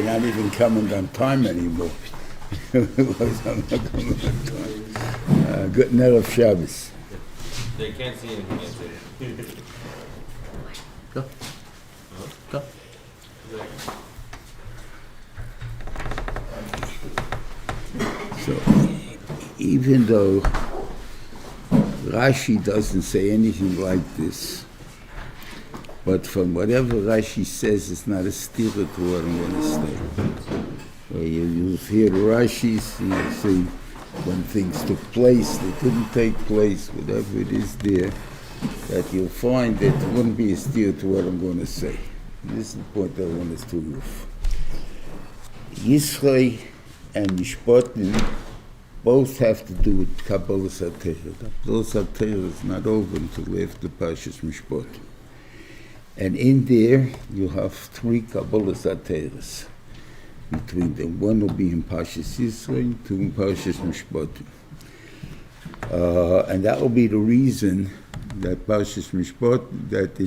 They're not even coming on time anymore. Good night of Shabbos. They can't see anything. Go. Go. So, even though Rashi doesn't say anything like this, but from whatever Rashi says, it's not a steer to what I'm going to say. You hear Rashi's, you see when things took place, they didn't take place, whatever it is there, that you'll find that it wouldn't be a steer to what I'm going to say. This is the point that I want us to move. Yisrael and Mishpatim both have to do with Kabbalah Satira. Kabbalah Satira is not over until after Parshas Mishpatim. And in there, you have 3 Kabbalah Satiras. Between them, one will be in Parshas Yisrael, 2 in Parshas Mishpatim. And that will be the reason that Parshas Mishpatim, that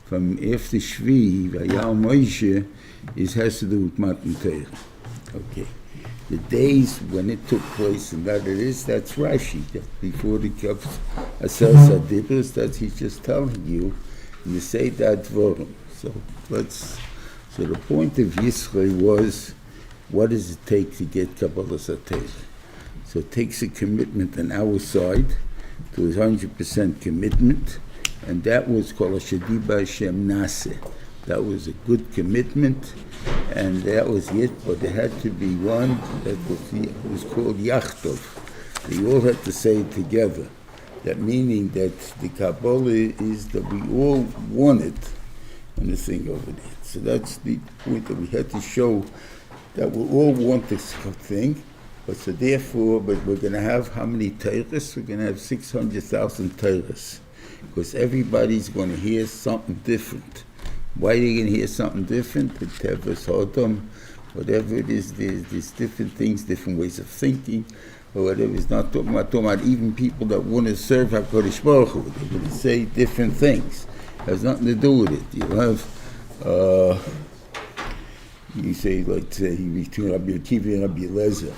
from after Shvi, Vayal Moshe, has to do with Matan Torah. Okay. The days when it took place and that it is, that's Rashi. That before the Asar Sadibros, that he's just telling you, and you say that Dvorim. So the point of Yisrael was, what does it take to get Kabbalah Satira? So it takes a commitment on our side to 100% commitment, and that was called Shadiba Hashem Naseh. That was a good commitment, and that was it, but there had to be one that was called Yachtov. They all had to say it together. That meaning that the Kabbalah is that we all want it, and the thing over there. So that's the point that we had to show that we all want this thing, but so therefore, but we're going to have how many Torahs? We're going to have 600,000 Torahs, because everybody's going to hear something different. Why are you going to hear something different? The Tevas, Hodom, whatever it is, there's different things, different ways of thinking, or whatever. It's not talking about even people that want to serve HaKadosh Baruch Hu. They're going to say different things. It has nothing to do with it. You have, you say, let's say, between Rabbi Akiva and Rabbi Lezer.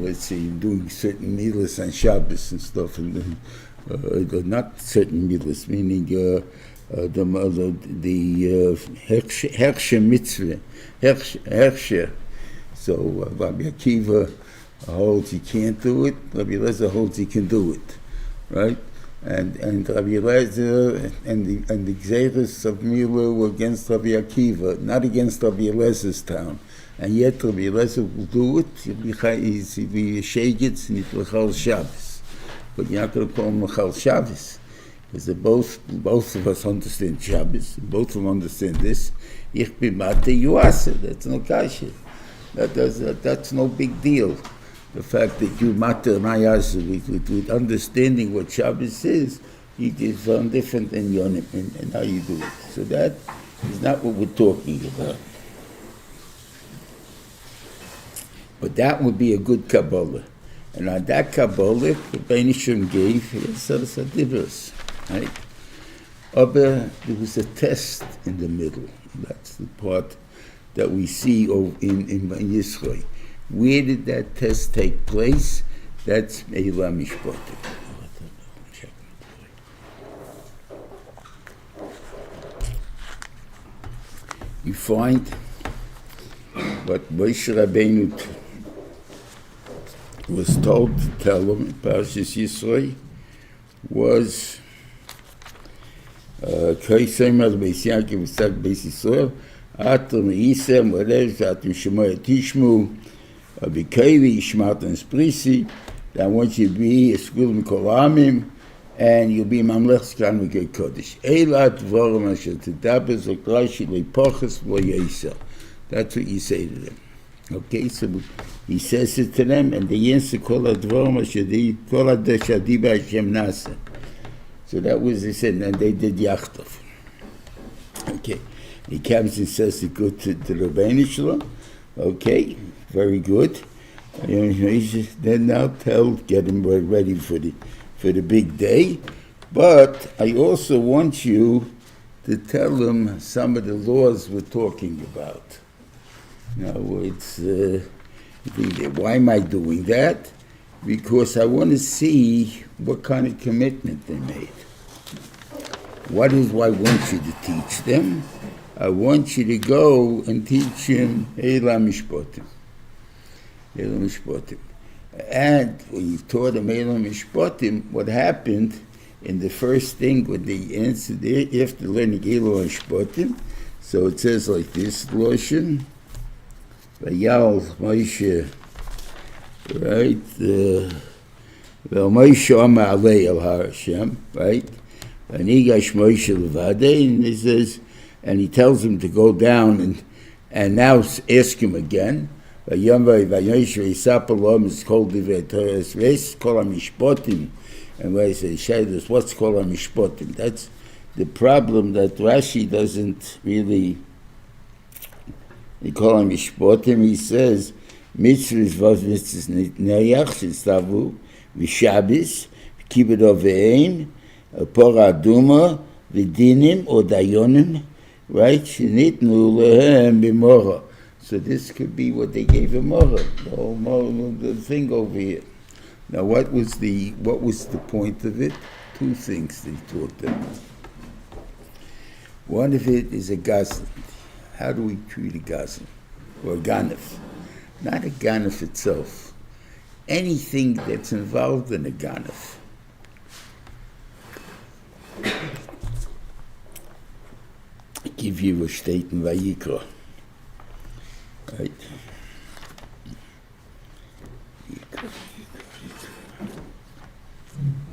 Let's say you're doing certain milas on Shabbos and stuff, and then, not certain milas, meaning the Hersher mitzvah, Hersher. So Rabbi Akiva holds he can't do it, Rabbi Lezer holds he can do it, right? And Rabbi Lezer and the Gzeiros of Mila were against Rabbi Akiva, not against Rabbi Lezer's town. And yet Rabbi Lezer will do it, he'll be Shegitz and he'll be Chal Shabbos. But you're not going to call him Chal Shabbos. Because both of us understand Shabbos, both of them understand this. Ich bin Mate Yuase, that's no kasha. That's no big deal. The fact that you Mate and Ayase with understanding what Shabbos is, it is different in how you do it. So that is not what we're talking about. But that would be a good Kabbalah. And on that Kabbalah, the Beinishim gave Sadibros. Right? But there was a test in the middle. That's the part that we see in Yisrael. Where did that test take place? That's Eila Mishpatim. You find what Moshe Rabbeinu was told to tell him in Parshas Yisrael was Kaisemer Beis Yaakov Yitzhak Beis Yisrael Atom Yisem Whatever Atom Shemoy Tishmu B'Kevi Yishmartan Sprisi. I want you to be a school in Kolamim, and you'll be Mamlech Skan V'Gei Kodesh. Eilat Dvorim Asher Tedaber Zoklashi Le'Poches Lo Yisel. That's what you say to them. Okay, so he says it to them, and they answer Kol HaDvorim Asher Shadiba Hashem Nasa. So that was, they said, and they did Yachtov. Okay, he comes and says to go to the Rebbeinu Shalom. Okay, very good. Then now get him ready for the big day. But I also want you to tell him some of the laws we're talking about. Now it's, why am I doing that? Because I want to see what kind of commitment they made. What is what I want you to teach them? I want you to go and teach them Mishpatim. Mishpatim. And when you taught them Mishpatim, what happened in the first thing when they answered, after learning Mishpatim, so it says like this, Loshen, Vayal Moshe, right? Well, Moshe Amar Alei El Har Hashem, right? And Nigash Moshe Levade, and he says, and he tells him to go down and now ask him again. And when he says, what's called a Mishpatim? That's the problem that Rashi doesn't really, he call him Mishpatim. He says, mitzvahs v'os mitzvahs neyach shestavu v'shabis v'kibud oveim pora aduma v'dinim or dayonim, right? Shenitnu lehem b'mora. So this could be what they gave a mora, the thing over here. Now what was the point of it? Two things they taught them. One of it is a gazlan. How do we treat a gazlan? Or a ganef. Not a ganef itself. Anything that's involved in a ganef. I give you a state in Vayikra. Right?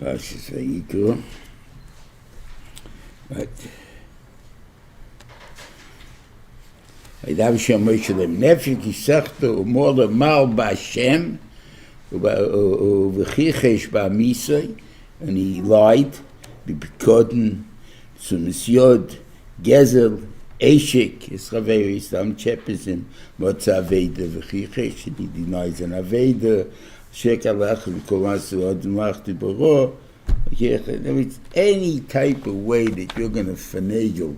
Parshas Vayikra. Right. וידע בשם מוישה להם נפש כיסחתו ומור למר בהשם ובכיחש בעמיסוי, and he lied בבקודן סומסיוד גזל Eshik is Chaveri, some chepizim, Motza Aveda v'chichesh, and he denies an Aveda, Shek Alach v'komasu Adon Lachti Baro. It's any type of way that you're going to finagle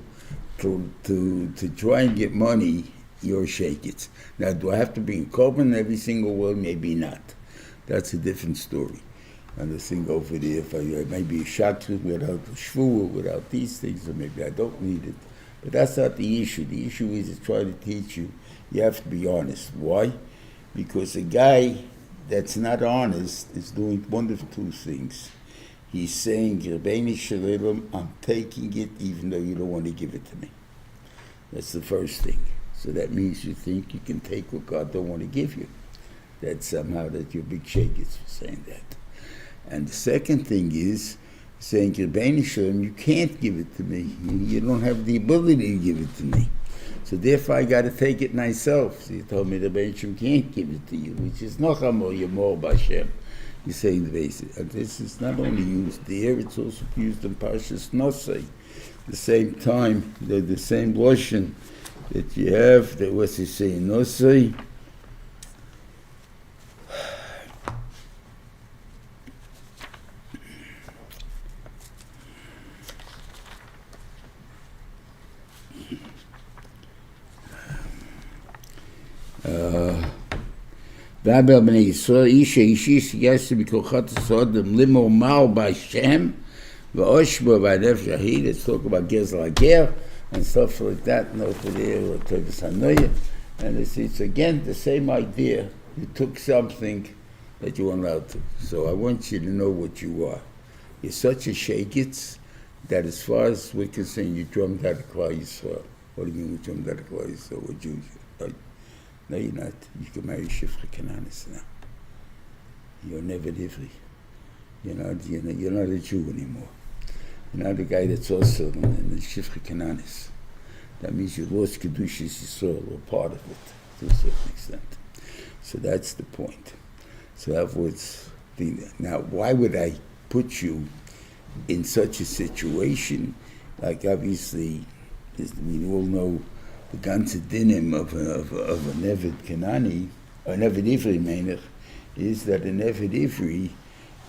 to try and get money, you're shake it. Now, do I have to be in Korban every single word? Maybe not. That's a different story. And the thing over there, if I maybe a shakrit without a shvuah, without these things, or maybe I don't need it. But that's not the issue. The issue is to try to teach you, you have to be honest. Why? Because a guy that's not honest is doing one of two things. He's saying, Rebbeinu Shalom, I'm taking it even though you don't want to give it to me. That's the first thing. So that means you think you can take what God don't want to give you. That's somehow that you're big shakers for saying that. And the second thing is saying, Rebbeinu Shalom, you can't give it to me. You don't have the ability to give it to me. So therefore I got to take it myself. So you told me Rebbeinu Shalom can't give it to you, which is Nochamo Yemor B'Hashem. You're saying the basic. And this is not only used there, it's also used in Parshas Nosei. The same time, the same lotion that you have, that what's he saying, Nosei. V'aber b'nei Yisrael, isha ishis yaseh b'kochot sodom limor mal b'Hashem v'oshbo v'adef shahid. Let's talk about Gezel HaGer and stuff like that. And over there, Tevis HaNoyah. And it's again the same idea. You took something that you weren't allowed to. So I want you to know what you are. You're such a sheikitz that as far as we're concerned, you drummed out of Klal Yisrael. What do you mean you drummed out of Klal Yisrael? We're Jews. No, you're not. You can marry Shifra Kananis now. You're never Ivri. You're not a Jew anymore. You're not the guy that's also in the Shifra Kananis. That means you lost Kedushas Yisrael, or part of it, to a certain extent. So that's the point. So that was now, why would I put you in such a situation? Like obviously, we all know the ganze dinim of a Nevid Kanani, or Nevid Ivri Menach, is that a Nevid Ivri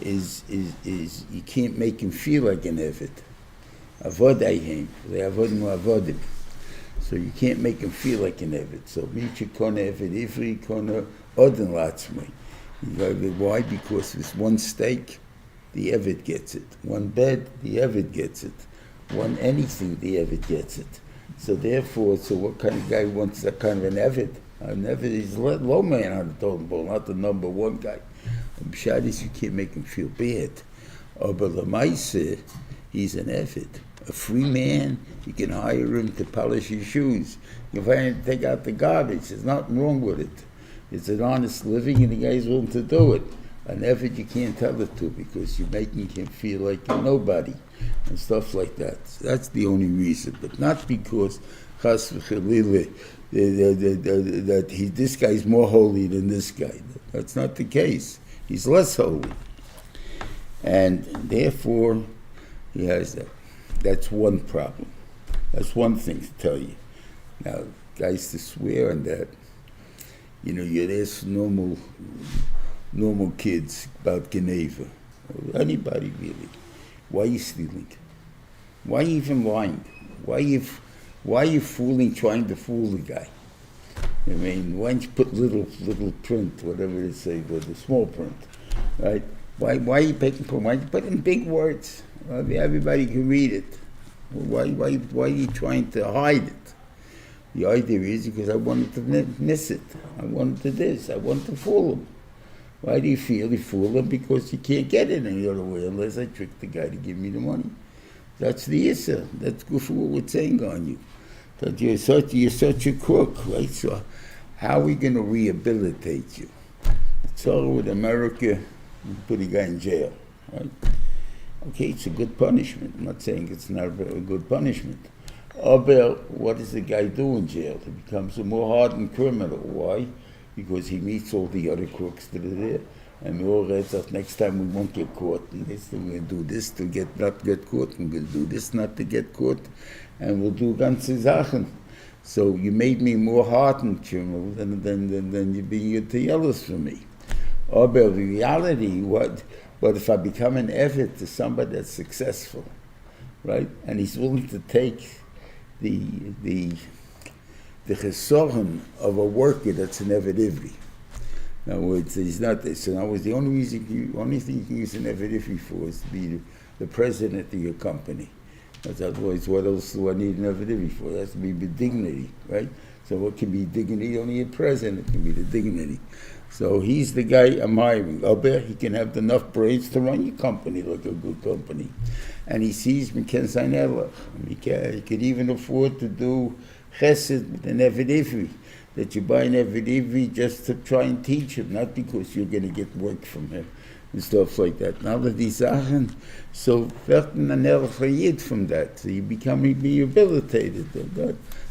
is you can't make him feel like a Nevid. Avodayim, they avodim avodim. So you can't make him feel like an Eved. So Michi Kona Eved Ivri Kona Odin Latzmei. Why? Because with one steak, the Eved gets it. One bed, the Eved gets it. One anything, the Eved gets it. So therefore, so what kind of guy wants that kind of an Eved? An Eved is a low man on the totem pole, not the number one guy. B'shadis, you can't make him feel bad. But Lamaise, he's an Eved. A free man, you can hire him to polish your shoes. You can hire him to take out the garbage. There's nothing wrong with it. It's an honest living, and the guy's willing to do it. An Eved you can't tell it to because you're making him feel like a nobody and stuff like that. So that's the only reason, but not because chas v'chalila that this guy's more holy than this guy. That's not the case. He's less holy, and therefore he has that. That's one problem. That's one thing to tell you. Now, guys, to swear on that, you'd ask normal kids about Geneva, or anybody really. Why are you stealing? Why are you even lying? Why are you trying to fool the guy? I mean, why don't you put little print, whatever they say, the small print, right? Why are you picking print? Why don't you put in big words? Everybody can read it. Why are you trying to hide it? The idea is because I wanted to miss it. I wanted to this. I wanted to fool him. Why do you feel you fool him? Because you can't get it any other way unless I trick the guy to give me the money. That's the issue. That's good for what we're saying on you. That you're such a crook, right? So how are we going to rehabilitate you? It's all with America, put a guy in jail, right? Okay, it's a good punishment. I'm not saying it's not a good punishment. But what does the guy do in jail? He becomes a more hardened criminal. Why? Because he meets all the other crooks that are there. And we all read that next time we won't get caught. And this, we're going to do this to not get caught. We're going to do this not to get caught. And we'll do ganze Sachen. So you made me more hardened criminal than you being to jealous for me. But in reality, what if I become an Eved to somebody that's successful, right? And he's willing to take the chesoron of a worker that's an Eved Ivri. In other words, he's not this. So in other words, the only thing you can use an Eved Ivri for is to be the president of your company. That's otherwise, what else do I need an Eved Ivri for? It has to be the dignity, right? So what can be dignity? Only a president can be the dignity. So he's the guy I'm hiring. He can have enough brains to run your company like a good company. And he sees he could even afford to do chesed with an Eved Ivri, that you buy an Eved Ivri just to try and teach him, not because you're going to get work from him and stuff like that. Now that these Sachen, so werden an Erfayid from that. So you become rehabilitated.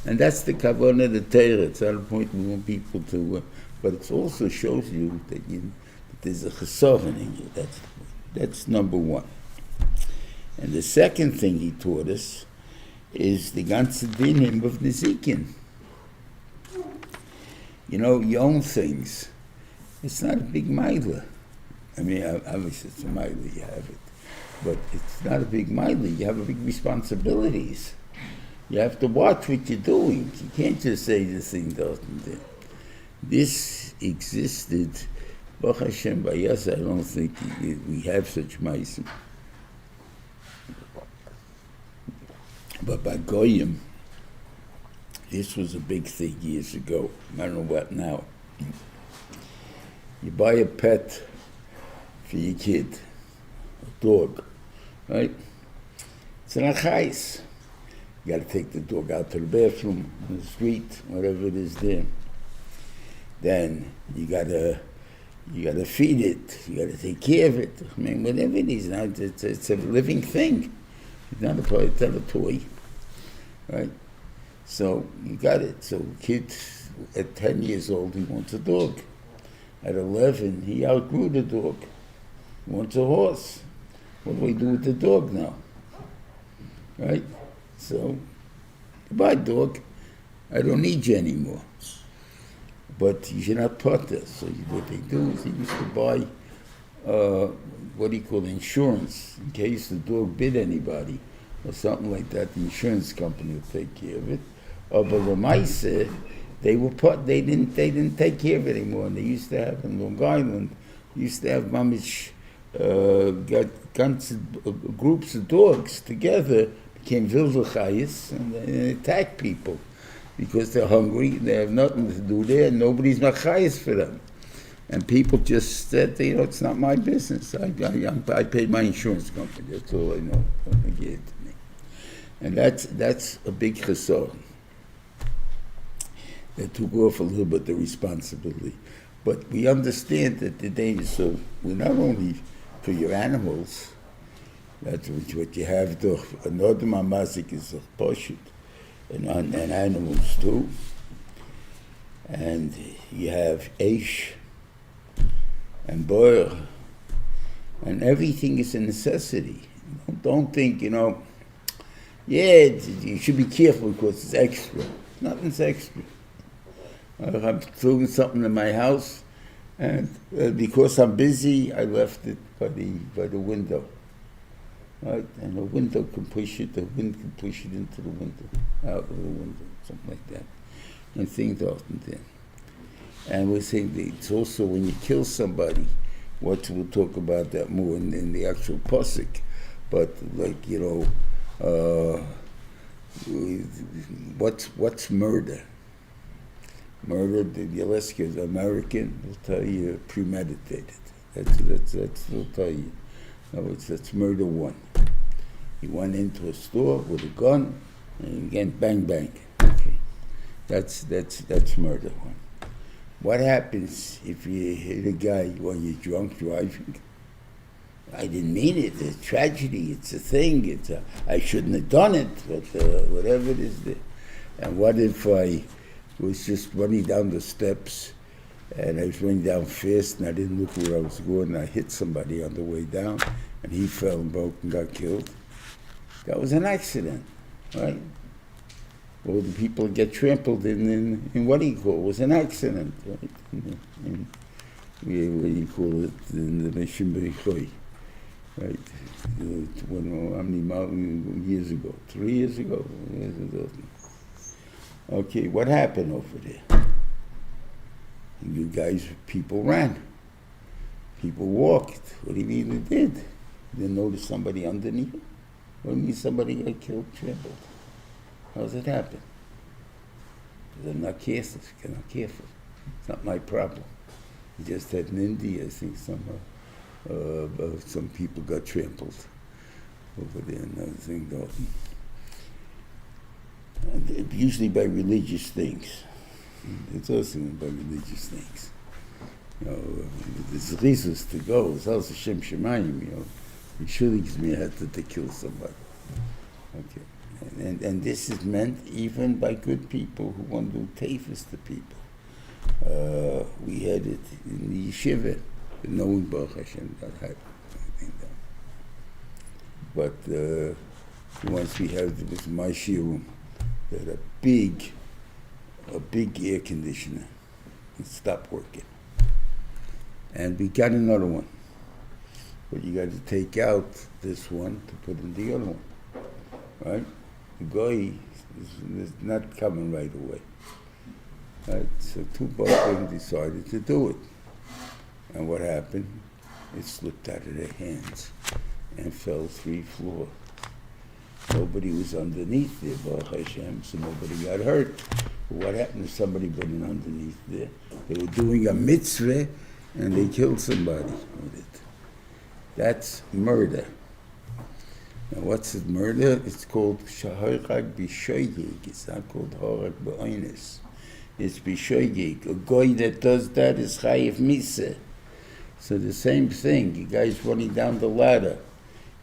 And that's the kavanah of the Torah. It's not a point we want people to... but it also shows you that there's a chesoron in you. That's number one. And the second thing he taught us is the ganze dinim of Nezikin. You own things. It's not a big milah. I mean, obviously it's a milah, you have it. But it's not a big milah. You have big responsibilities. You have to watch what you're doing. You can't just say this thing doesn't. This existed, Baruch Hashem, by us, I don't think we have such mice. But by Goyim, this was a big thing years ago. I don't know what now. You buy a pet for your kid, a dog, right? It's an achais. You got to take the dog out to the bathroom, on the street, whatever it is there. Then you gotta feed it. You gotta take care of it. I mean, whatever it is, now it's a living thing. It's not a toy. It's not a toy, right? So you got it. So kid at 10 years old, he wants a dog. At 11, he outgrew the dog. He wants a horse. What do we do with the dog now? Right? So you buy a dog. I don't need you anymore. But you should not put this. So what they do is they used to buy, insurance, in case the dog bit anybody or something like that. The insurance company will take care of it. But the mice, they didn't take care of it anymore. And they used to have in Long Island, mamish, got groups of dogs together, became vilvachayis, and they attack people because they're hungry, they have nothing to do there, and nobody's machayis for them. And people just said, it's not my business. I paid my insurance company. That's all I know. They gave it to me. And that's a big chesron. They took off a little bit the responsibility. But we understand that the danger, so we're not only for your animals, that's what you have, another mamazik is a poshut, and animals too. And you have eish, and boil, and everything is a necessity. Don't think, you should be careful because it's extra. Nothing's extra. I'm throwing something in my house, and because I'm busy, I left it by the window. Right? And the window can push it, the wind can push it into the window, out of the window, something like that. And things often then. And we're saying that it's also when you kill somebody, we'll talk about that more in the actual pasuk, but what's murder? Murder, the Yaleska American will tell you premeditated. That's will tell you. That's murder one. He went into a store with a gun and again bang bang. Okay, that's murder one. What happens if you hit a guy when you're drunk driving? I didn't mean it. It's a tragedy. It's a thing. I shouldn't have done it. But whatever it is there. And what if I was just running down the steps and I was running down fast and I didn't look where I was going and I hit somebody on the way down and he fell and broke and got killed? That was an accident, right? Or the people get trampled in what do you call it? Was an accident, right? What do you call it? In the Mishpatim, right? How many years ago? 3 years ago? Okay, what happened over there? You guys, people ran. People walked. What do you mean they did? You didn't notice somebody underneath? What do you mean somebody got killed, trampled? How does it happen? Because I'm not careful. It's not my problem. We just had in India, I think some people got trampled over there and other thing. And usually by religious things. It's also by religious things. There's reasons to go. It's also Shem Shemayim, It surely gives me a head to kill somebody. Okay. And this is meant even by good people who want to do tafis to people. We had it in the yeshiva, knowing Baruch Hashem that happened. But once we had it was my shiur, that a big air conditioner, it stopped working. And we got another one. But you got to take out this one to put in the other one, right? The guy is not coming right away. Right? So two both decided to do it. And what happened? It slipped out of their hands and fell 3 floors. Nobody was underneath there, Baruch Hashem, so nobody got hurt. But what happened if somebody got in underneath there? They were doing a mitzvah and they killed somebody with it. That's murder. Now what's it murder? It's called shaharag b'shoigig. It's not called harag b'oines. It's b'shoigig. A guy that does that is chayiv misa. So the same thing. You guys running down the ladder,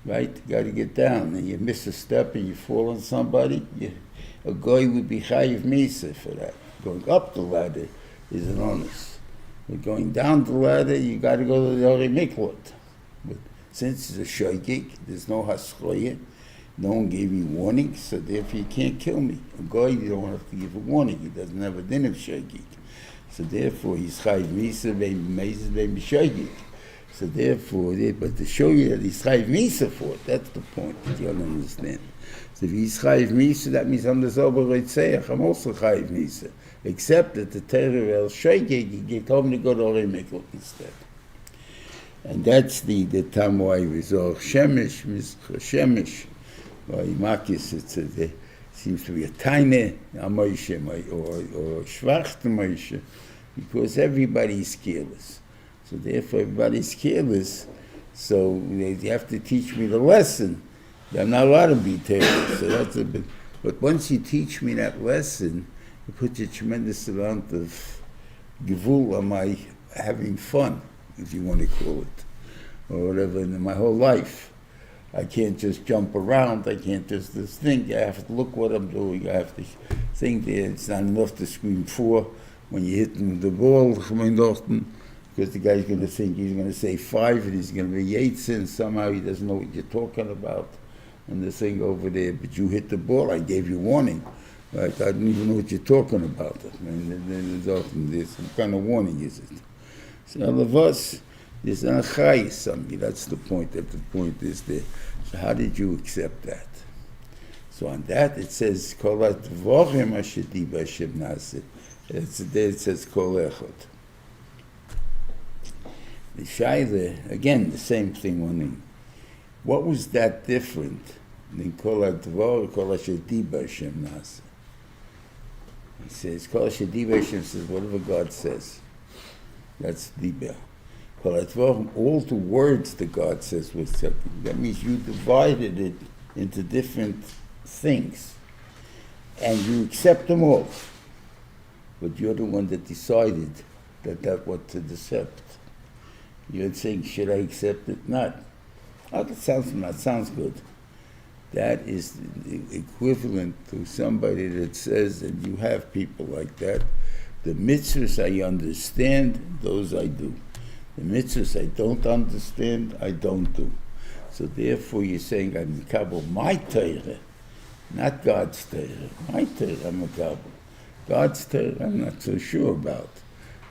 right? You got to get down, and you miss a step and you fall on somebody. A guy would be chayiv misa for that. Going up the ladder is an honest. But going down the ladder, you got to go to the Ori Miklot. But since it's a shaygig, there's no haskroya, no one gave me warning, so therefore you can't kill me. A guy, you don't have to give a warning. He doesn't have a din of shaygig. So therefore, he's chayiv misa, maybe shaygig. So therefore, but to show you that he's chayiv misa for it, that's the point that you don't understand. So So if he's chayiv misa, that means I'm the zober reitzeach, I'm also chayiv misa. Except that the Torah Sרגא, he told me to go to Orimikot instead. And that's the time why we saw Shemesh, Shemesh, or Imakis, it seems to be a tiny Moshe or Schwachte Moshe, because everybody's careless. So therefore everybody's careless, so they have to teach me the lesson. I'm not allowed to be careless. So that's a bit, but once you teach me that lesson, it puts a tremendous amount of gevul on my having fun, if you want to call it, or whatever, in my whole life. I can't just jump around, I can't just think, I have to look what I'm doing, I have to think that it's not enough to scream 4 when you hit the ball, because the guy's going to think he's going to say 5 and he's going to be 8 and somehow he doesn't know what you're talking about. And the thing over there, but you hit the ball, I gave you warning. Right? I don't even know what you're talking about. I mean, there's some kind of warning, is it? So all of us, there's an achai something. That's the point. That the point is there. So how did you accept that? So on that it says, Kol HaDvorim Asher Diba Hashem Nase. There it says Kol Echad. The Shaila, again, the same thing, one thing. What was that different than Kol HaDvor, Kol Asher Diba Hashem Nase? He says, Kol Asher Diba Hashem says, whatever God says. That's Diba. Kol HaDvor, all the words that God says was something. That means you divided it into different things. And you accept them all. But you're the one that decided that what to accept. You're saying, should I accept it? Not. Oh, that sounds good. That is equivalent to somebody that says, and you have people like that, the mitzvahs I understand, those I do. The mitzvahs I don't understand, I don't do. So therefore you're saying, I'm mekabel my Torah, not God's Torah. My Torah, I'm mekabel. God's Torah, I'm not so sure about.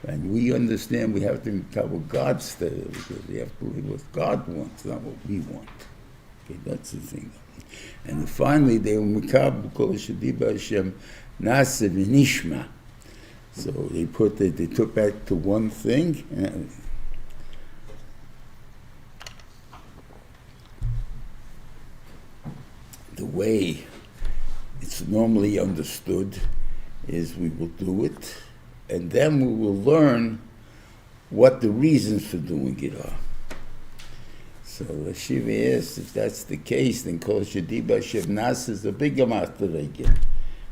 And we understand we have to cover God's Torah because we have to live what God wants, not what we want. Okay, that's the thing. And finally, they were mekabel kol shediba Hashem nase v'nishma. So they took back to one thing. The way it's normally understood is we will do it, and then we will learn what the reasons for doing it are. So Shiva asks, if that's the case, then Kol Shediba Hashem Nase is a bigger master again.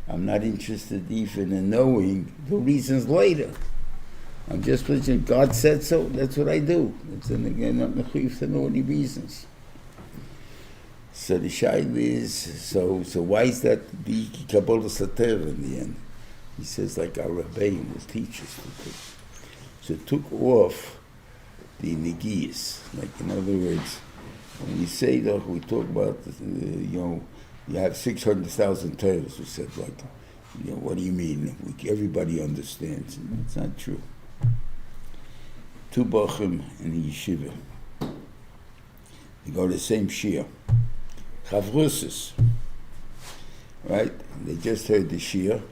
I'm not interested even in knowing the reasons later. I'm just listening, God said so, that's what I do. And again, not mechuyev to know any reasons. So the shaila is, so why is that the Kabbalah Sater in the end? He says, like our Rebbeim will teach us to do. So it took off the negiyas. Like, in other words, when we say that, we talk about, you have 600,000 Torahs, we said, like, what do you mean? Everybody understands. And that's not true. 2 Bochum in the yeshiva. They go to the same shiur. Chavrusis. Right? They just heard the shiur.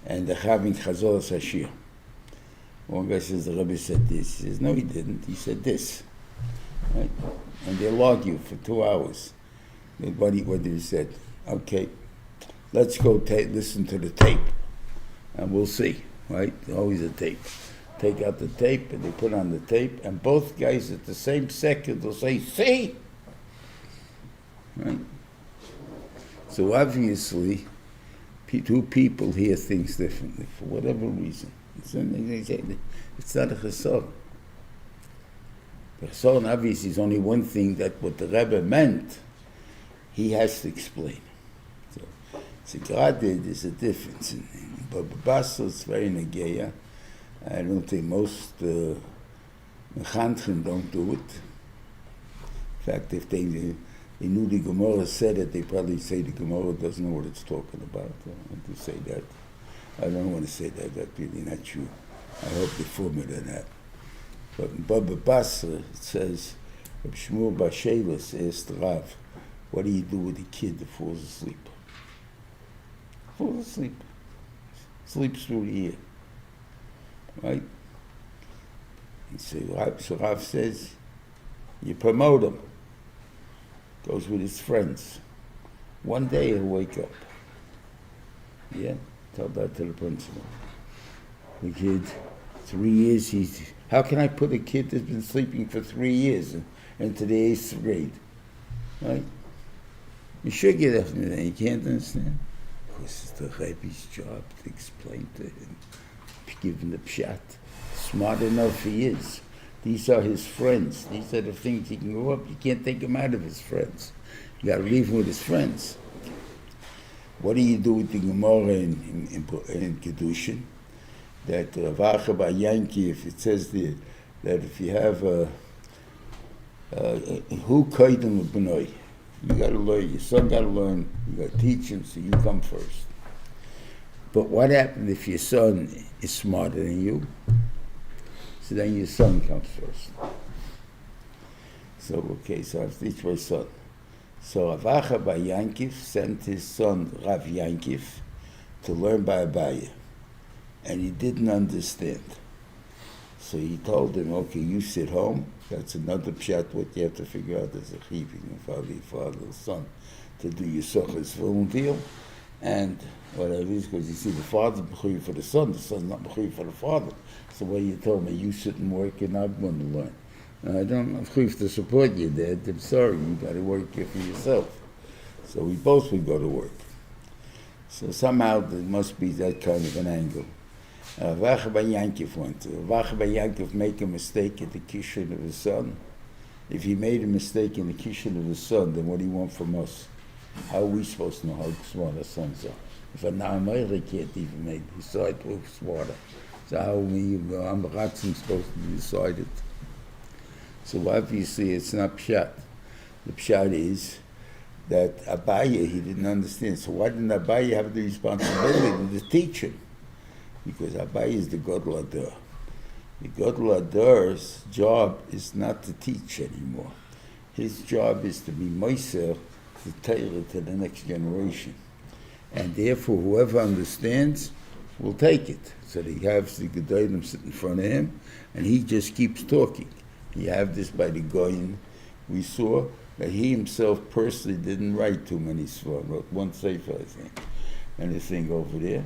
And they're having Chazoras HaShiur. One guy says, the Rebbe said this. He says, no, he didn't. He said this. Right? And they'll argue for 2 hours. What he said. Okay, let's go listen to the tape. And we'll see. Right? Always a tape. Take out the tape, and they put on the tape, and both guys at the same second will say, see? Right? So obviously, 2 people hear things differently for whatever reason. It's not a chesed. The chesed obviously is only one thing that what the Rebbe meant, he has to explain. So graded is a difference. But Basel is very negeya. I don't think most mechanchim don't do it. In fact, if they knew the Gemara said it, they probably say the Gemara doesn't know what it's talking about. I want to say that. I don't want to say that. That's really not true. I hope they form it on that. But in Baba Basra, it says, Shmuel Bashelis asked Rav, what do you do with a kid that falls asleep? falls asleep. Sleeps through the year. Right? So Rav says, you promote him. Goes with his friends. One day he'll wake up. Yeah? Tell that to the principal. The kid, 3 years, how can I put a kid that's been sleeping for 3 years into the 8th grade? Right? You should get up and you can't understand. Because it's the Rebbe's job to explain to him, give him the pshat. Smart enough he is. These are his friends. These are the things he can grow up. You can't take him out of his friends. You got to leave him with his friends. What do you do with the Gemara in Kedushin? That Vacha by Yankee, if it says that if you have who kaidem l'bnoi, you got to learn. Your son got to learn. You got to teach him, so you come first. But what happens if your son is smarter than you? So then your son comes first. So so I have to teach my son. So Avacha by Yankiv sent his son Rav Yankiv to learn by Abaye, and he didn't understand. So he told him, okay, you sit home. That's another pshat. What you have to figure out is a chiving, father, son, to do your sochas volunteer, and whatever it is, because you see the father's mechuyev for the son's not mechuyev for the father. So what you told me, you sit and work, and I'm going to learn. I don't have to support you, Dad. I'm sorry, you got to work here for yourself. So we both would go to work. So somehow there must be that kind of an angle. Vachabai Yankov went to. Vachabai Yankov make a mistake at the kishun of his son. If he made a mistake in the kishun of his son, then what do you want from us? How are we supposed to know how smart our sons are? If a Na'amayra can't even decide who's smarter, so how are we, Amaratzim, supposed to decide it? So obviously it's not pshat. The pshat is that Abaye, he didn't understand. So why didn't Abaye have the responsibility to teach him? Because Abaye is the Gadol Adar. The Gadol Adar's job is not to teach anymore. His job is to be Moiser, the Torah to the next generation. And therefore whoever understands will take it. So he has the Gedolim sit in front of him, and he just keeps talking. You have this by the Goyen. We saw that he himself personally didn't write too many svarim, wrote one sefer, I think, and the thing over there.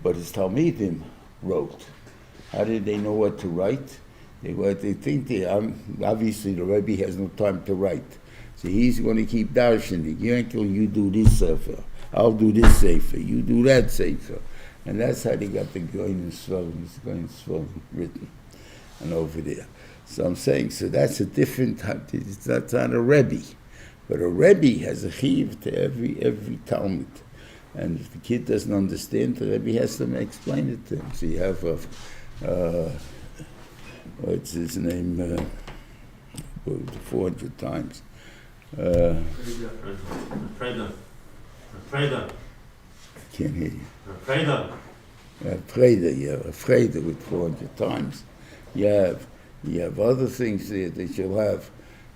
But his Talmidim wrote. How did they know what to write? They think obviously the Rebbe has no time to write. So he's going to keep darshaning. You do this sefer, I'll do this sefer, you do that sefer. And that's how they got the Goyen svarim written and over there. So I'm saying, so that's a different, that's not a Rebbe. But a Rebbe has a chiv to every Talmud. And if the kid doesn't understand, the Rebbe has to explain it to him. So you have, what's his name, 400 times. Preidah. I can't hear you. Preidah. Preidah with 400 times. You have other things there that you'll have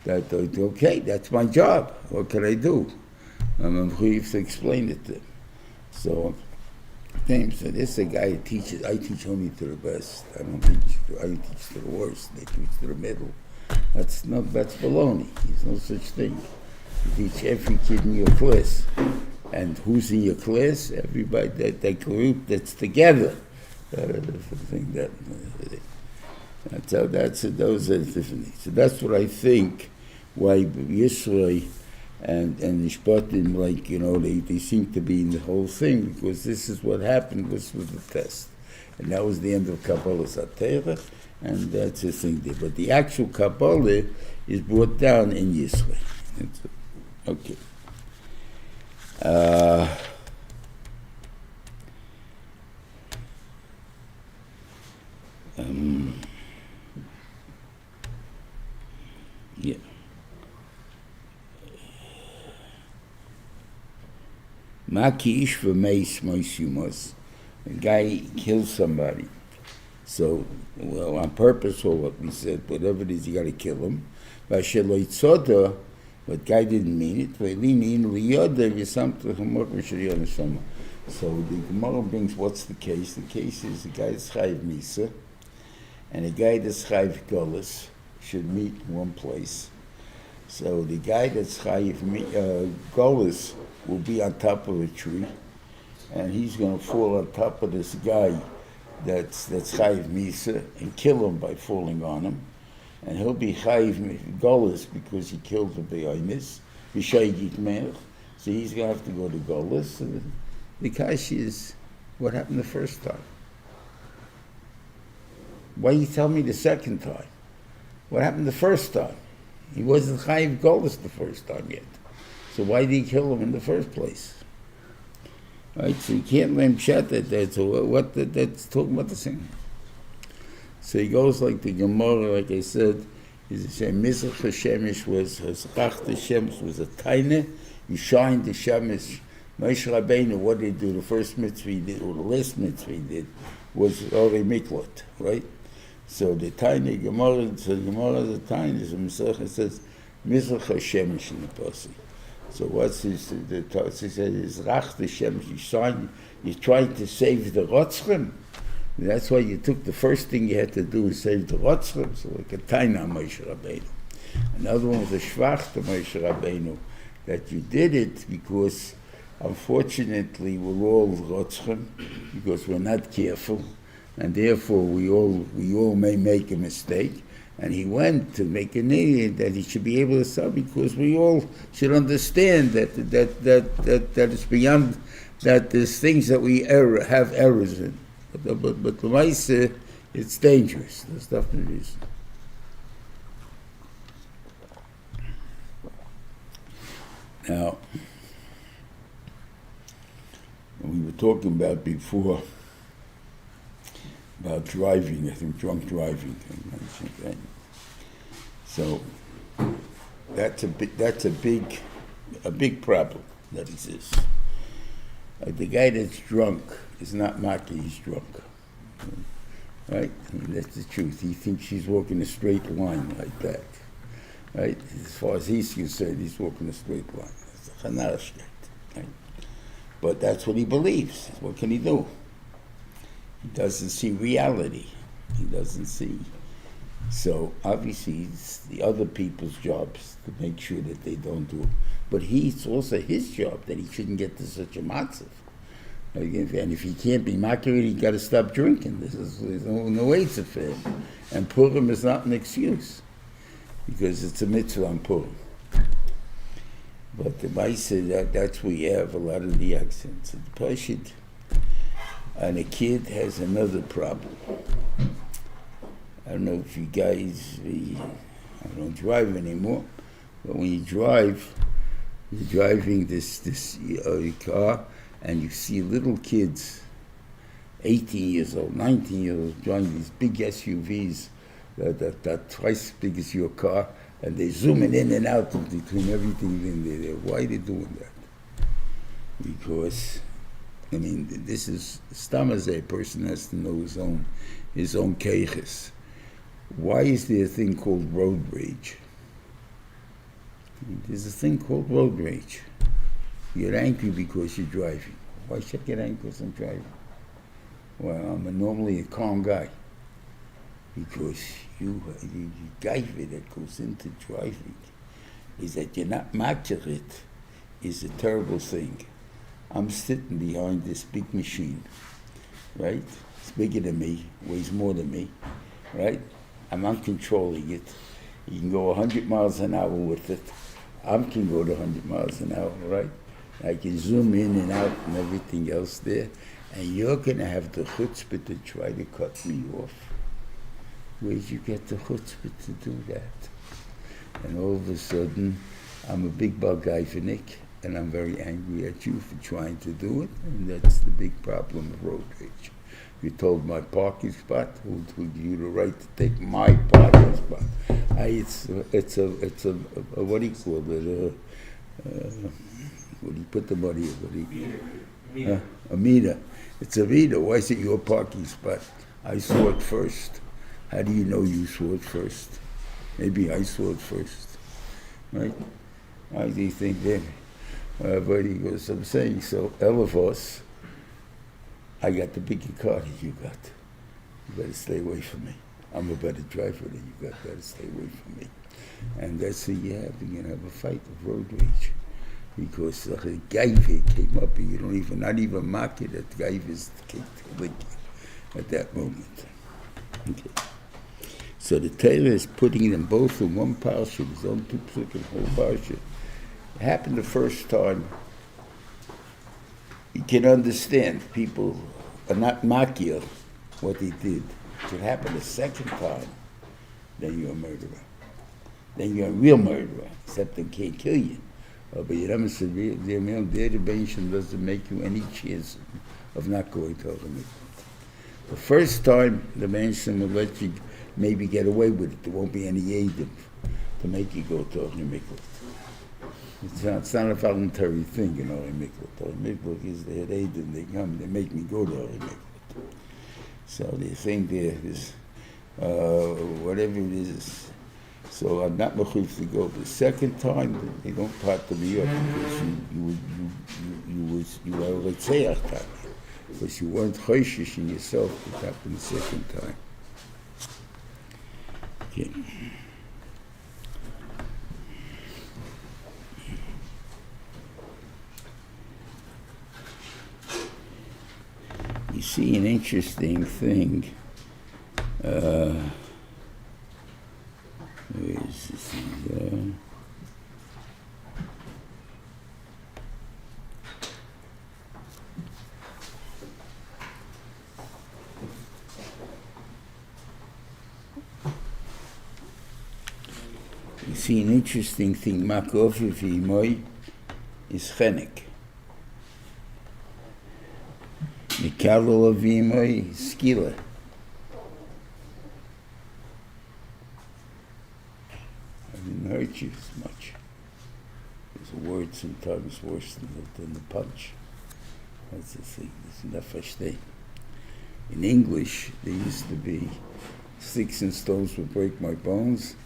that, okay, that's my job. What can I do? I'm going to explain it to them. So, James said, this is a guy who teaches. I teach only to the best. I teach to the worst. They teach to the middle. That's baloney. There's no such thing. You teach every kid in your class. And who's in your class? Everybody, that group that's together. Those are different things. So that's what I think why Yisrael and Mishpatim, they seem to be in the whole thing, because this is what happened. This was the test. And that was the end of Kabbalah Satera, and that's the thing there. But the actual Kabbalah is brought down in Yisrael. Okay. Yeah. Maki ish v'meis mois. A guy kills somebody. So, on purpose or what we said, whatever it is, you got to kill him. V'asheloi tzoda, but guy didn't mean it. So the Gemara brings, what's the case? The case is the guy that's chayiv misa and the guy that's chayiv golus should meet in one place. So the guy that's chayiv golus will be on top of a tree, and he's going to fall on top of this guy that's chayiv misa and kill him by falling on him, and he'll be chayiv golus because he killed the be'onis b'shaygit melech. So he's going to have to go to golus. The kashi is, what happened the first time? Why you tell me the second time? What happened the first time? He wasn't chayiv golus the first time yet. So why did he kill him in the first place? Right, so you can't blame Pshat at that. So that's talking about the same. So he goes like the Gemara, like I said, is the same. Mizrach HaShemesh was a taina. You shined the Shemesh. Moshe Rabbeinu, what did he do? The first mitzvah he did, or the last mitzvah he did, was Orei Miklot, right? So the tiny Gemara, so the Gemara, the tiny, the Masech says Mizrach HaShemesh in the pasuk. So what's his? The Tosfos says is Rach the Shemesh. You shine. You're trying to save the Rotzchim. That's why you took the first thing you had to do is save the Rotzchim. So like a tiny Moshe Rabbeinu. Another one was a Shvach to Moshe Rabbeinu, that you did it because. Unfortunately, we're all rotzchem because we're not careful, and therefore we all may make a mistake. And he went to make an idiot that he should be able to solve because we all should understand that it's beyond that there's things that we have errors in. But the Maisa, it's dangerous. There's definitely reason. Now. We were talking about before about driving, I think drunk driving. So that's a big problem that exists. The guy that's drunk is not maki, he's drunk, right? I mean, that's the truth. He thinks he's walking a straight line like that, right? As far as he's concerned, he's walking a straight line. That's a chanarash, right? But that's what he believes. What can he do? He doesn't see reality. He doesn't see. So obviously it's the other people's jobs to make sure that they don't do it. But it's also his job that he shouldn't get to such a matzav. And if he can't be makir, he's got to stop drinking. There's no way to for him. And Purim is not an excuse because it's a mitzvah on Purim. But the Maisa, that's where you have a lot of the accents. The Pashid, and a kid has another problem. I don't know if you guys, I don't drive anymore, but when you drive, you're driving this car, and you see little kids, 18 years old, 19 years old, driving these big SUVs that are twice as big as your car, and they're zooming in and out of between everything in there. Why are they doing that? Because, I mean, this is, a person has to know his own keiches. Why is there a thing called road rage? There's a thing called road rage. You get angry because you're driving. Why should I get angry because I'm driving? Well, I'm normally a calm guy. Because the gaiva that goes into driving is that you're not matching it is a terrible thing. I'm sitting behind this big machine, right? It's bigger than me, weighs more than me, right? I'm not controlling it. You can go 100 miles an hour with it. I can go to 100 miles an hour, right? I can zoom in and out and everything else there. And you're going to have the chutzpah to try to cut me off. Where'd you get the chutzpah to do that? And all of a sudden, I'm a big bal-gaivanik, and I'm very angry at you for trying to do it, and that's the big problem of road rage. You told my parking spot, who give you the right to take my parking spot? It's a what do you call it? What do you put the money in? A meter. It's a meter. Why is it your parking spot? I saw it first. How do you know you saw it first? Maybe I saw it first, right? Why do you think that? But he goes, I'm saying, so Elevos, I got the bigger car that you got. You better stay away from me. I'm a better driver than you got. Better stay away from me. And that's what you have. You're going to have a fight of road rage. Because the gaiva came up and you don't even, not even mark it, that gaiva is at that moment. Okay. So the Torah is putting them both in one parsha. There's only two psukim in the whole parsha. It happened the first time. You can understand people are not makir what they did. If it happened the second time, then you're a murderer. Then you're a real murderer, except they can't kill you. But you don't say the bention doesn't make you any chance of not going to the mikvah. The first time the bention will let you maybe get away with it. There won't be any aid to make you go to the mikvah. It's not a voluntary thing, you know, the mikvah. The mikvah is the aid and they come, they make me go to the mikvah. So they think there is, whatever it is. So I'm not mechuyev to go. The second time, they don't part to me up because you were a retzeach time. Because you weren't choishish in yourself. It happened the second time. Okay. You see an interesting thing. Where is this thing? You see an interesting thing. Makofi v'imoy is chenek. Mikalo v'imoy is skila. Hurt you as much. There's a word sometimes worse than the punch. That's the thing. It's enough verstehen. In English, there used to be sticks and stones will break my bones,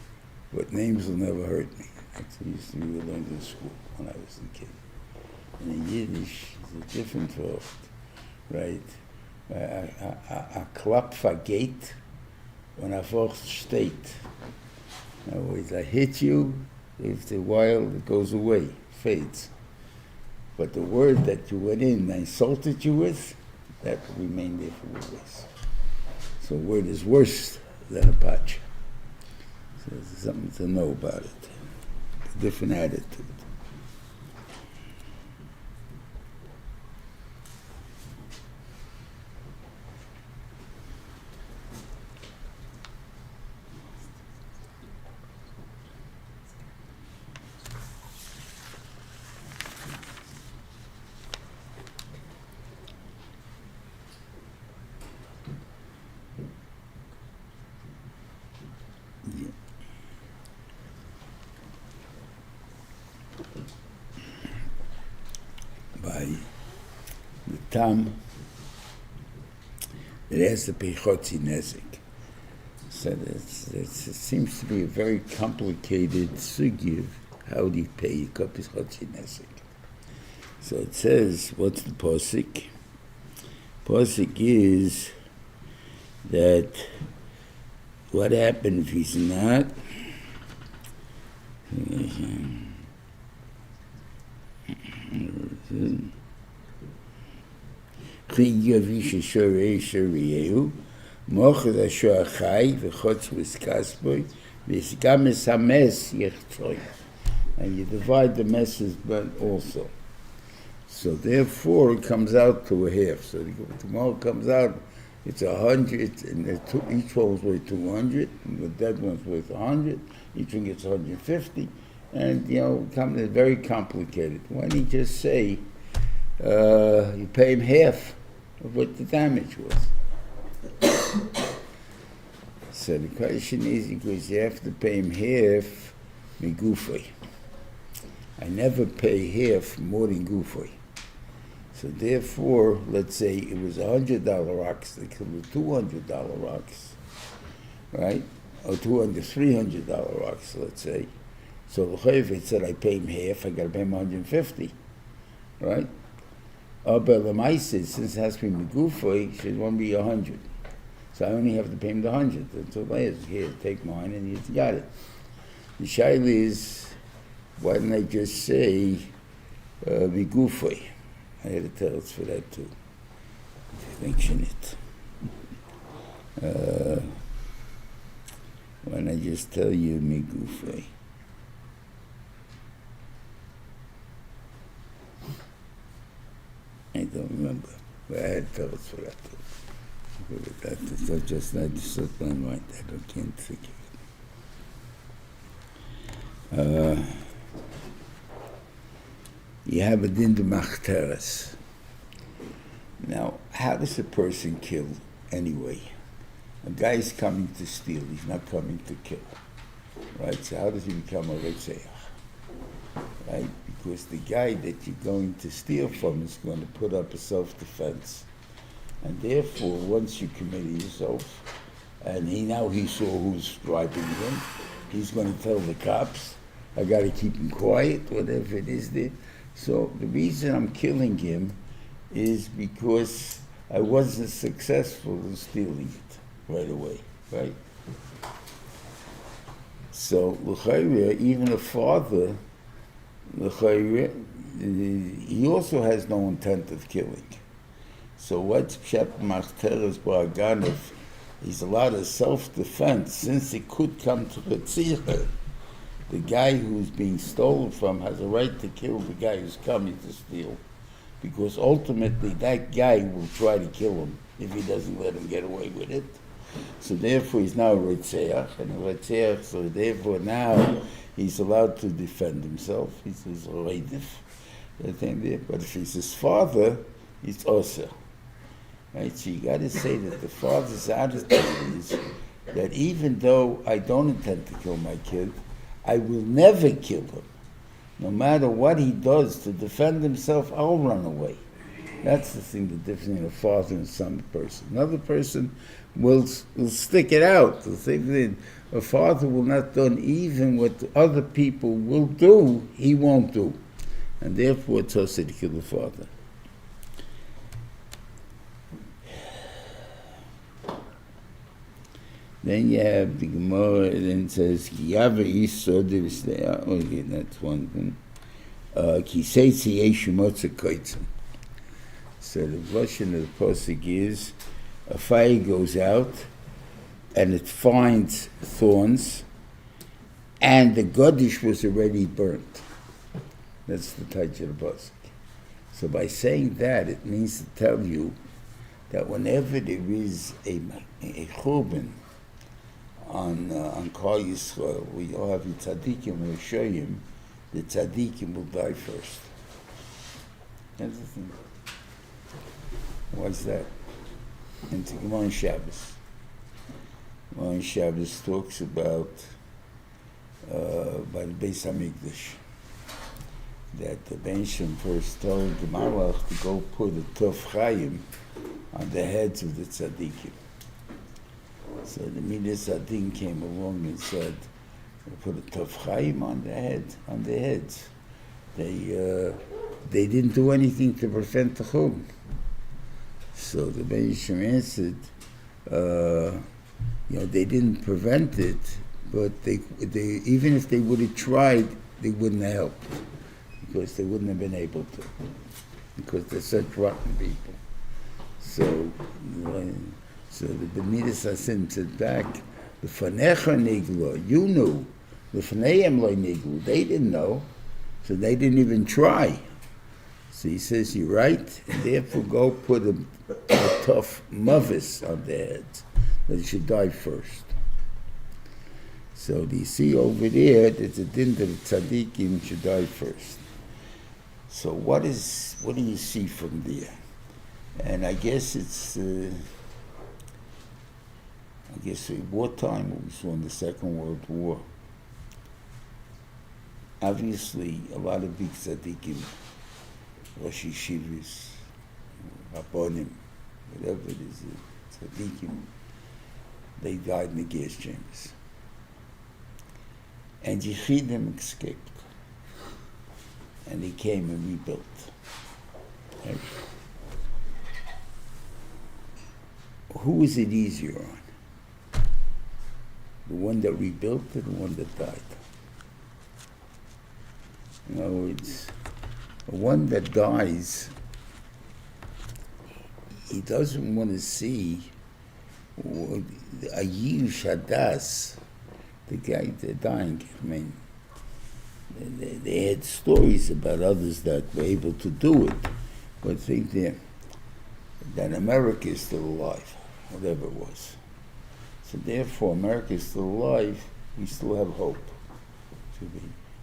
but names will never hurt me. That's what used to be we learned in school when I was a kid. And in Yiddish, it's a different word, right? A klap vergeht und a Wort steht. In other words, I hit you, after a while it goes away, fades. But the word that you went in and I insulted you with, that will remain there for always. So a word is worse than a patch. So there's something to know about it. A different attitude. It has to pay chotzi nezik. So it seems to be a very complicated sugya. How do you pay kapis chotzi nezik? So it says, what's the posik? Posik is that what happened if he's not? Chigavish Shorei Shorei Mochad Asher Chai v'chotz v'skasboy v'sgam esames yechtoy, and you divide the messes burnt also. So therefore it comes out to a half. So tomorrow comes out, it's 100, and each one is worth 200, and the dead one's worth 100. Each one gets 150, and it's very complicated. Why don't you just say you pay him half of what the damage was? So the question is, because you have to pay him half migufay. I never pay half more than gufay. So therefore, let's say it was $100 rocks, they could be $200 rocks, right? Or $300 rocks, let's say. So the chayv said I pay him half, I got to pay him 150, right? but Lamaisa, since it has to be Megufay, should one be 100. So I only have to pay him the 100. That's all I is. Here, take mine, and you got it. The shaila is, why didn't I just say Megufay? I had a tell for that too. Mention it. Why don't I just tell you Megufay? I don't remember, but I had tells for that too. That's not just my mind. I can't think of it. You have a din de machteres. Now, how does a person kill anyway? A guy is coming to steal. He's not coming to kill, right? So how does he become a retzeach? Right? Because the guy that you're going to steal from is going to put up a self-defense. And therefore, once you committed yourself, and he saw who's driving him, he's going to tell the cops, I got to keep him quiet, whatever it is there. So the reason I'm killing him is because I wasn't successful in stealing it right away, right? So, l'chayre, even a father, l'chayre, he also has no intent of killing. So what's Pshat Machteres Ba'aganov? He's allowed a self-defense, since it could come to Retzirah. The guy who's being stolen from has a right to kill the guy who's coming to steal, because ultimately that guy will try to kill him if he doesn't let him get away with it. So therefore he's now a Retzeach, so therefore now he's allowed to defend himself. He's a Reidif. But if he's his father, he's also. Right? So you got to say that the father's attitude is that even though I don't intend to kill my kid, I will never kill him. No matter what he does to defend himself, I'll run away. That's the thing, the difference between a father and some person. Another person will stick it out. The thing that a father will not do even what other people will do, he won't do. And therefore it's also to kill the father. Then you have the Gemara, then it says, Yava Yisod, okay, that's one thing. Kiseitzi Yeshumotza Koitzim. So the version of the Pasuk is, a fire goes out, and it finds thorns, and the Godish was already burnt. That's the title of the Pasuk. So by saying that, it means to tell you that whenever there is a churban, on Kol Yisrael, we all have the tzaddikim, we'll show him, the tzaddikim will die first. That's the thing. What's that? And to Gemara on Shabbos. Gemara on Shabbos talks about by the Beis HaMikdash, that the Bensham first told the Malach to go put a Tov Chayim on the heads of the tzaddikim. So the Midas Adin came along and said, put a Tov Chayim on their heads. They didn't do anything to prevent the Chum. So the Benishim answered, they didn't prevent it, but they even if they would have tried, they wouldn't have helped, because they wouldn't have been able to, because they're such rotten people. So the Benidas Asim said back, the Fanecha Niglo, you knew. The Faneim Lo Niglo, they didn't know, so they didn't even try. So he says, you're right, and therefore go put a tough mavis on their heads, that they should die first. So do you see over there, there's a din that the tzaddikim should die first. So what do you see from there? And I guess it's wartime, what we saw in the Second World War. Obviously, a lot of big tzaddikim, Rosh Yeshivas, Rabbonim, whatever it is, tzaddikim, they died in the gas chambers. And Yechidim escaped. And they came and rebuilt. Right? who is it easier on? The one that rebuilt or the one that died? It's the one that dies. He doesn't want to see a Yish Hadas, the guy that's dying. I mean, they had stories about others that were able to do it, but think that America is still alive, whatever it was. So therefore, America is still alive, we still have hope.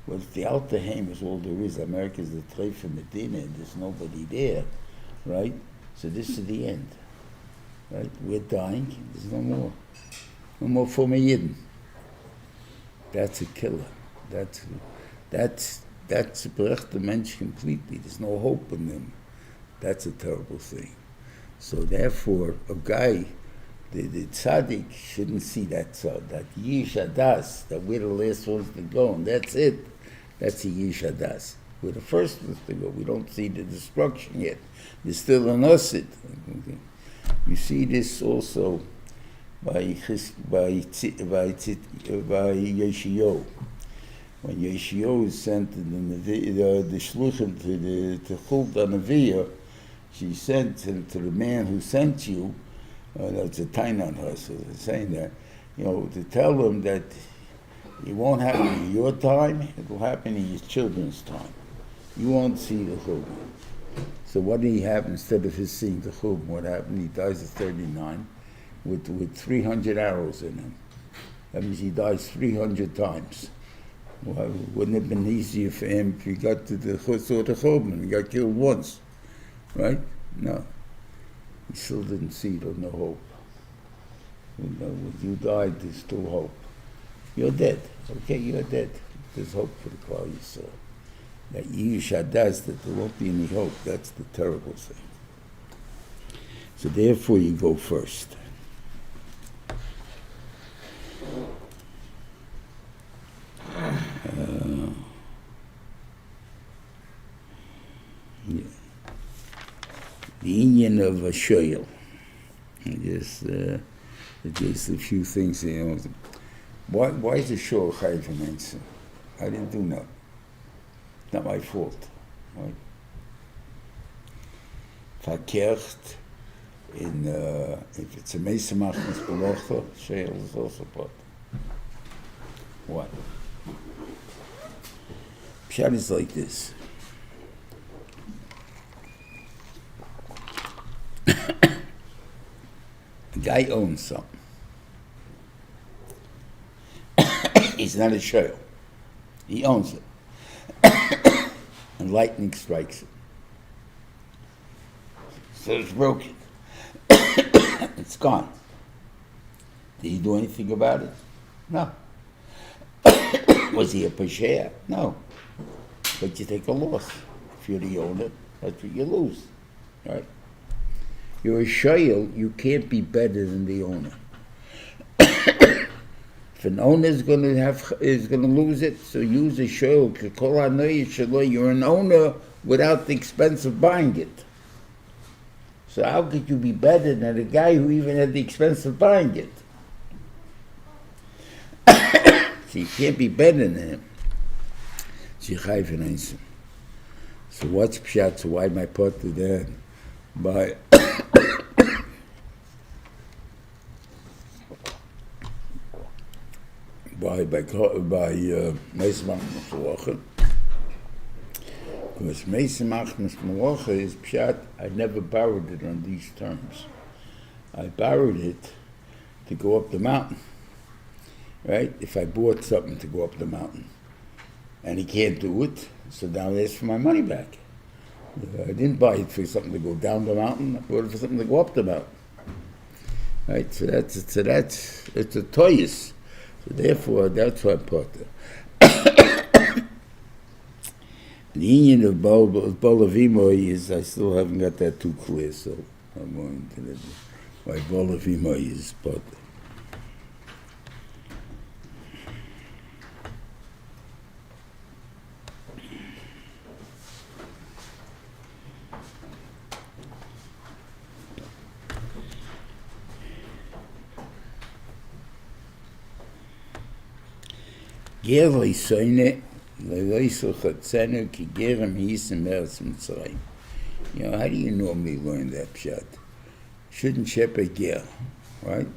Well, if the Alter Heim is all there is, America is the treif and the dinner, and there's nobody there, right? So this is the end, right? We're dying, there's no more. No more for me Yidden. That's a killer. That's bereft the mensch completely. There's no hope in them. That's a terrible thing. So therefore, a guy, the tzaddik shouldn't see that yish hadas, that we're the last ones to go, and that's it. That's a yish hadas. We're the first ones to go. We don't see the destruction yet. There's still an usid. You see this also by Yeshayahu. When Yeshayahu sent the shluchim to Chulta Neviah, she sent him to the man who sent you. That's a tain on her, so they're saying that, to tell him that it won't happen in your time, it will happen in your children's time. You won't see the chum. So what did he have instead of his seeing the chum? What happened? He dies at 39 with 300 arrows in him. That means he dies 300 times. Well, wouldn't it have been easier for him if he got to the chum and he got killed once, right? No. He still didn't see it, no hope. When you died, there's still hope. You're dead. Okay, you're dead. There's hope for the Klal Yisrael. That Yish Hadas, that there won't be any hope, that's the terrible thing. So therefore you go first. The Indian of a shoyl. Just a few things. Why is the shul chayv imensa? I didn't do nothing. It's not my fault. Right? Verkehrt in if it's a mesa machmas belocha, shoyl is also part. What? Pshat is like this. The guy owns something. He's not a shoyl. He owns it. And lightning strikes it. So it's broken. It's gone. Did he do anything about it? No. Was he a pasher? No. But you take a loss. If you're the owner, that's what you lose. Right? You're a shoyl, you can't be better than the owner. If an owner is going to lose it, so use a shoyl. You're an owner without the expense of buying it. So how could you be better than a guy who even had the expense of buying it? So you can't be better than him. So what's pshat? So why am I put to that? By Meismach Meshlocha. Because Meismach Meshlocha is pshat, I never borrowed it on these terms. I borrowed it to go up the mountain. Right? If I bought something to go up the mountain. And he can't do it, so now I ask for my money back. I didn't buy it for something to go down the mountain, I bought it for something to go up the mountain. Right? So it's a toyus. So therefore, that's why I put it. The union of Bolavimoy is, I still haven't got that too clear, so I'm going to the, why Bolavimoy is put. גר לא יסוינה, לא יסוך חצנו, כי גרם היסם מארץ מצרים. You know, how do you normally learn that pshat? Shouldn't shepherd ger, right?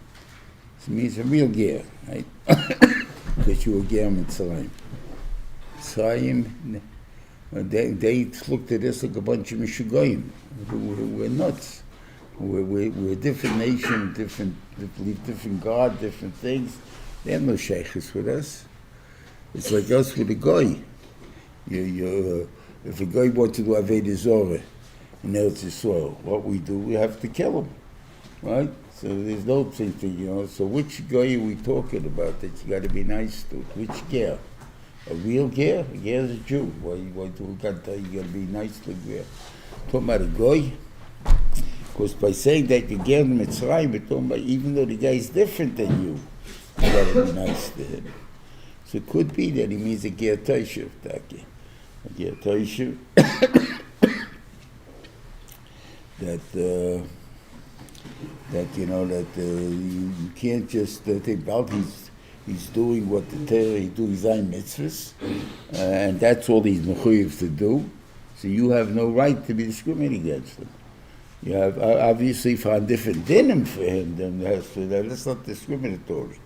So it means a real ger, right? Because you were ger Mitzrayim. Mitzrayim, they looked at us like a bunch of mishugoyim. We're nuts. We're a different nation, believe different God, different things. They have no sheikhs with us. It's like us with a goy. If a goy wants to do Avodah Zorah in Eretz Yisrael, what we do, we have to kill him, right? So there's no thing, you know. So which goy are we talking about that you got to be nice to? Which ger? A real ger? A ger is a Jew. Why do we got to? You got to be nice to ger. Talking about a goy. Because by saying that you ger in Mitzrayim, we're talking about even though the guy is different than you got to be nice to him. So it could be that he means a ger toishev, Taki. A ger toishev. That you know that you can't just think about he's doing what the Torah he do his own mitzvahs, and that's all he's mechuyev to do. So you have no right to be discriminating against him. You have obviously found different dinim for him than that's not discriminatory.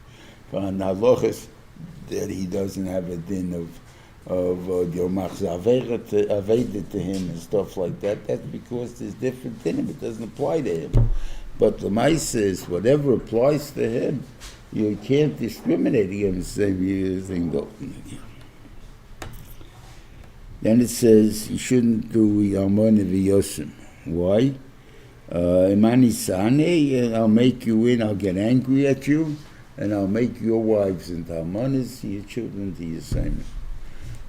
Found halachas that he doesn't have a din of Aveda to him and stuff like that. That's because there's different in him. It doesn't apply to him. But the Maisa is whatever applies to him, you can't discriminate against the same thing. Then it says you shouldn't do Yamon v'Yosim. Why? Imani Sane, I'll make you in, I'll get angry at you, and I'll make your wives into Almanas, your children to Yisrael.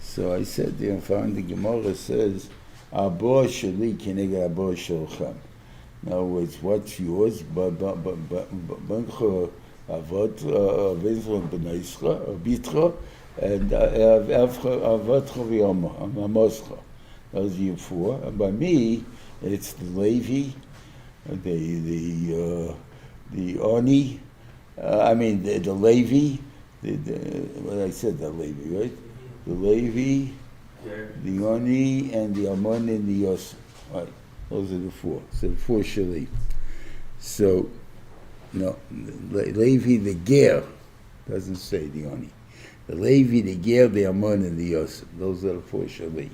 So I said there, and found the Gemara says, Abor Shli Kenega Abor Sholcham. In other words, what's yours? Bancha Avot B'Neischa, Bitcha, and Avotcha V'Amoscha. Those are your four. And by me, it's the Levi, the Oni, the Levi, what I said, the Levi, right? The Levi, the Oni, and the Amon and the Yosef. Right, those are the four. So the four Shalim. So, no, Levi the Ger doesn't say the Oni. The Levi, the Ger, the Amon, and the Yosef. Those are the four Shalim.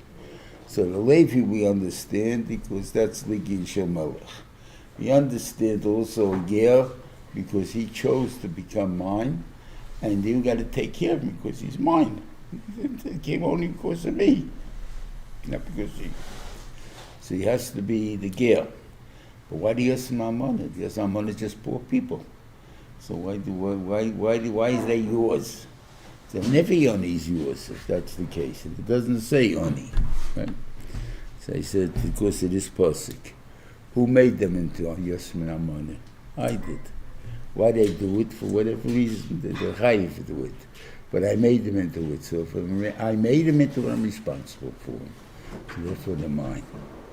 So the Levi we understand because that's Ligi Shel Melech. We understand also a Ger because he chose to become mine, and you got to take care of him because he's mine. It came only because of me, not because he. So he has to be the ger. But why do you ask Amon? Because Amon is just poor people. So why is that yours? So never Yoni is yours if that's the case. It doesn't say Yoni, right? So I said because it is pasuk. Who made them into Yosem Amon? I did. Why they do it? For whatever reason, they're chayiv to do it. But I made them into it, so if I made them into what I'm responsible for them. So therefore they're mine.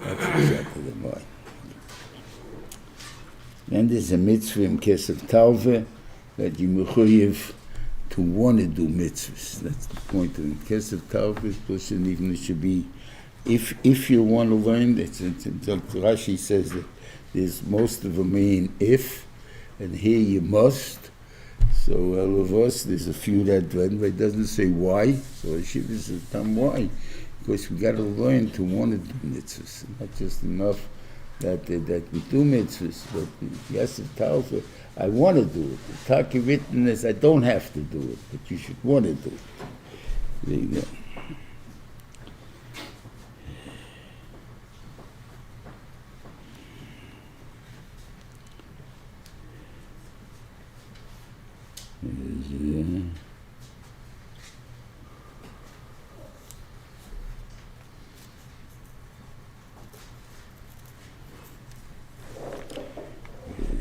That's exactly the mine. Then there's a mitzvah in Kesef Talve that you mechuyev to want to do mitzvahs. That's the point of it. Kesef Talve is even it should be, if you want to learn, it's Rashi says that there's most of them mean if, and here you must. So all of us, there's a few that learn, but it doesn't say why. So Shiva says, why? Because we got to learn to want to do mitzvahs. Not just enough that we do mitzvahs, but yes, it tells us, I want to do it. The Taki written is, I don't have to do it, but you should want to do it. There you go.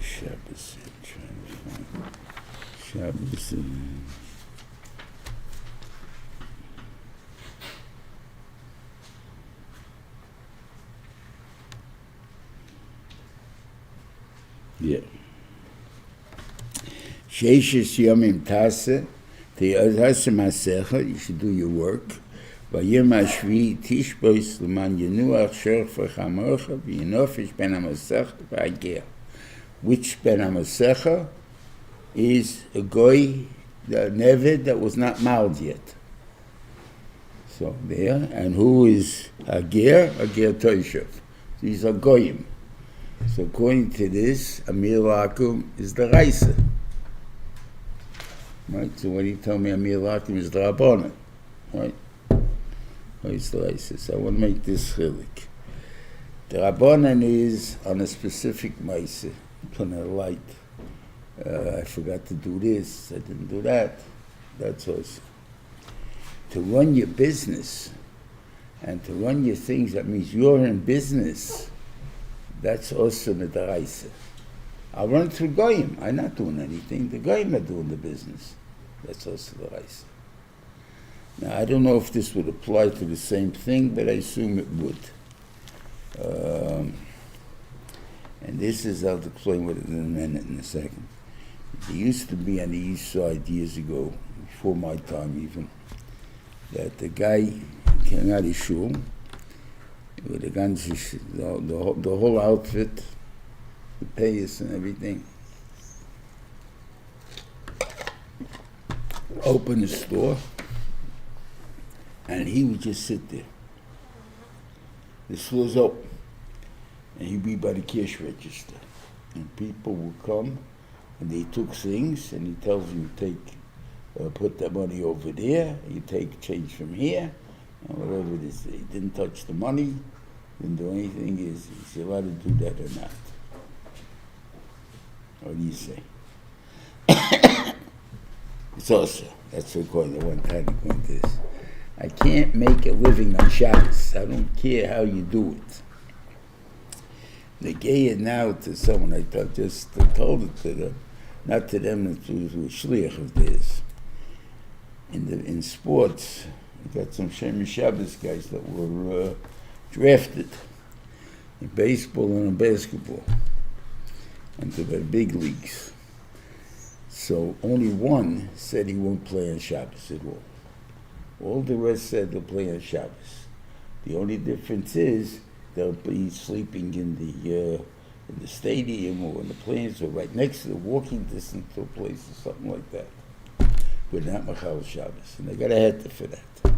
Shabbos, I'm trying to find Shabbos. Yeah. Sheishes Yomim Tase, You should do your work. Vayim hashvi tishbois l'man yenuach sherch v'chamocha v'yinofish ben hamasecha v'ager. Which ben hamasecha is a goy, the neved that was not married yet. So there, and who is ager? Ager toishev. These are goyim. So according to this, Amir Lakum is the Raisa. Right? So when you tell me Amir Lakum is the Rabbanan, right? Oh, it's the Raisa. So I want to make this chilik. The Rabbanan is on a specific Maisa. On a light. I forgot to do this, I didn't do that. That's also. To run your business and to run your things, that means you're in business. That's also the deraisa. I'll run through goyim. I'm not doing anything. The goyim are doing the business. That's also the deraisa. Now, I don't know if this would apply to the same thing, but I assume it would. And this is, I'll explain what it is in a minute, in a second. There used to be on the east side years ago, before my time even, that the guy came out of shul with the whole outfit, the payas and everything. Open the store, and he would just sit there. The store's open, and he'd be by the cash register, and people would come, and they took things, and he tells you put the money over there, you take change from here, and whatever it is. He didn't touch the money, didn't do anything. Is he allowed to do that or not? What do you say? It's also, that's the point I one time going to this. I can't make a living on Shabbos. I don't care how you do it. They gave it now to someone, I told it to them, not to them, it was a shliach of theirs. In sports, we got some Shema Shabbos guys that were drafted in baseball and in basketball into the big leagues. So only one said he won't play on Shabbos at all. All the rest said they'll play on Shabbos. The only difference is they'll be sleeping in the stadium or in the planes or right next to the walking distance to a place or something like that. But not Machal Shabbos. And they got a heter for that.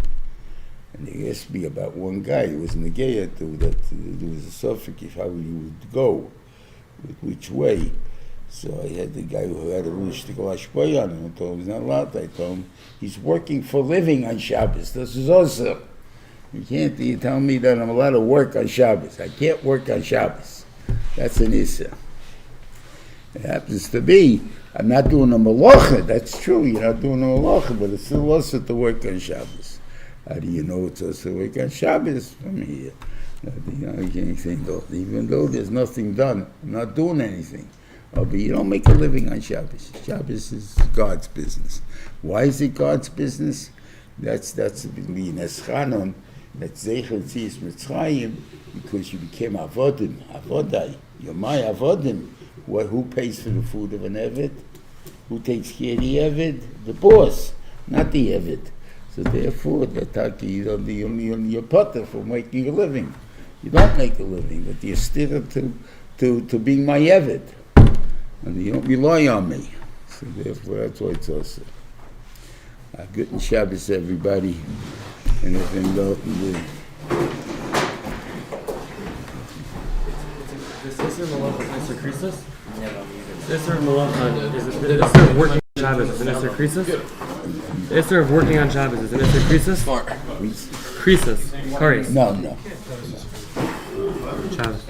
And they asked me about one guy who was Negeya to that there was a suffix of how you would go, which way. So I had the guy who had a rush to go Ashboy on him and told him he's not allowed. I told him he's working for a living on Shabbos. This is also. You tell me that I'm allowed to work on Shabbos. I can't work on Shabbos. That's an issa. It happens to be, I'm not doing a malacha. That's true, you're not doing a malacha, but it's still also to work on Shabbos. How do you know it's also to work on Shabbos from here? You can't say, even though there's nothing done, I'm not doing anything. Oh, but you don't make a living on Shabbos. Shabbos is God's business. Why is it God's business? That's the Neschanon, that's Zeichel Tzis Mitzrayim, because you became Avodim, Avodai. You're my Avodim. Who pays for the food of an Eved? Who takes care of the Eved? The boss, not the Eved. So therefore, you're potter for making a living. You don't make a living, but you're still to being my Eved. And you don't rely on me. So therefore, that's why it's also. Good Shabbos, everybody. And if in the Is Isser Malacha Isser Krisis? Isser Malacha is the Isser of working on Shabbos is an Isser Krisis? The Isser of working on Shabbos is an Isser Krisis? Krisis. Karis. No. Shabbos.